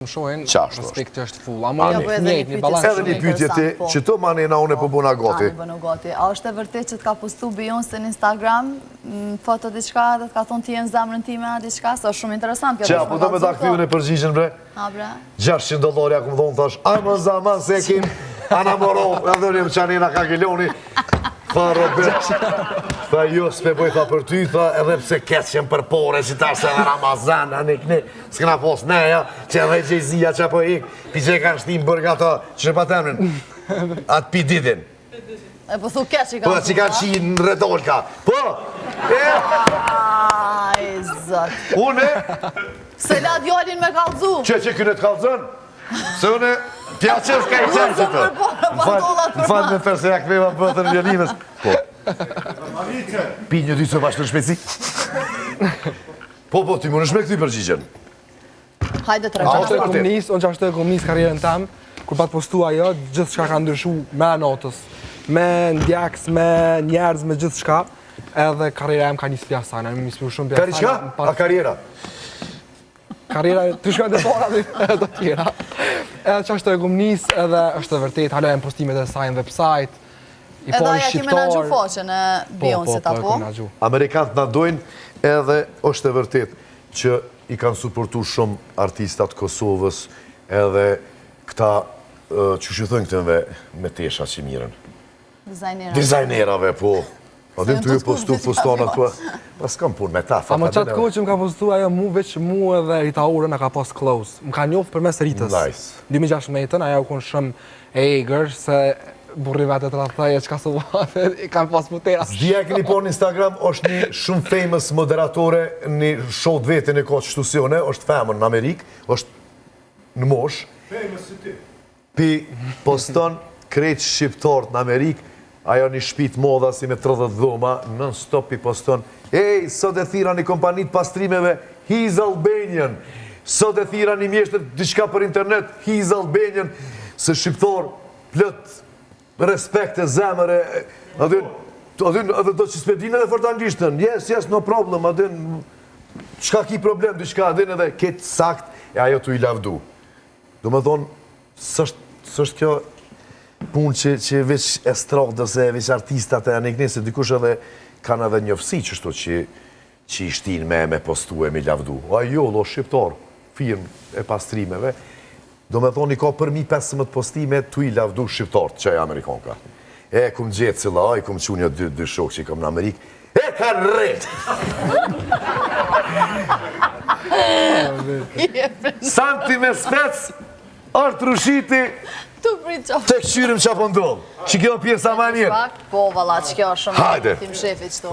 Më shohen, respekti është full. Edhe një pyetje ti, që to manena une po bëna gati. A është e vërtet që t'ka postu Beyoncé në Instagram, foto diçka dhe t'ka thonë ti jenë zemrën time a diçka, se është shumë interesant. Që apo do me ta kthyu në përgjigjen bre? $600 ja ku më thonë thash, aj më zaman se kim anamoro, edhe një më qanina ka giloni. Tha Robert, tha jo s'pe boj tha për ty, tha edhe pse keqen për pore, që ta se dhe Ramazan, anik ne, s'këna pos neja, që edhe Jay-Z-a që po ik, pi që e kanë shtim bërga ta, që pa temrin, atë pi didin. E po thu keq i kanë po, që kanë qi në redolka, po, Aj, zot. Une, se la djallin me kalzu. që këne të kalzën, se une, pja qësë ka i qenë që të. Më fatë me tërë se ja këpeva bëtër në vjelinës. Po. Pi një dy së bashkë në shpeci. Po, ti më në shme këty përgjigjen. Hajde të rëgjë. Unë që ashtë e komunis karierën tam, kur pat postu ajo, gjithë shka ka ndryshu me anotës, me ndjaks, me njerëz, me gjithë shka, edhe karriera em ka një spjasana. Kari qka? A karriera? Karriera, të shkojnë dhe para dhe të tjera. Edhe që është e gumnis, edhe është e vërtet, halojnë postimet e sajnë website, i pori shqiptar. Edhe aja ki menagju foqën e Beyoncé ta po? Amerikanët na dojnë, edhe është e vërtet që i kanë suportu shumë artistat Kosovës, edhe këta, që shëthojnë këtënve me tesha që miren. Dizajnerave, po. A din të ju postu fustanat po, pas kam pun me ta. A më qatë kohë që më ka postu ajo mu, veç mu edhe Rita Ora në ka pas close. Më ka njofë për mes Ritës. 2016, ajo kënë shumë e eager, se burri vetë të rathaj e qka së vate, i kam pas putera. Zdija këni po në Instagram, është një shumë famous moderatore, një show të vetë në kohë qështusione, është famën në Amerikë, është në mosh. Famous si ti. Pi poston krejtë shqiptarët në Amerikë, ajo një shpit moda si me 30 dhoma, non-stop i poston, ej, sot e thira një kompanit pastrimeve, he's Albanian, sot e thira një mjeshtër diçka për internet, he's Albanian, se shqiptar plët respekt e zemër, adin, edhe do që s'pedin edhe fort anglishtën, yes, no problem, adin, qka ki problem, diçka, adin edhe ketë sakt, e ajo tu i lavdu. Do me thonë, sështë kjo, punë që veç estradës e veç artistat e anikne, se dikush edhe kanë edhe njëfësi qështu që i shtin me postu e me lavdu. A jo, lo shqiptar, firmë e pastrimeve, do me thoni ka për 1500 postime tu i lavdu shqiptar që e Amerikanka. E kum gjetë cila, i kum që një dy shok që i kom në Amerikë, e kanë rejtë! Santi me spec, artë rushiti, të këqyrim që apo ndonë, që kjo pjesa ma mirë. Po, vala, që kjo është shumë tim shefi qëto.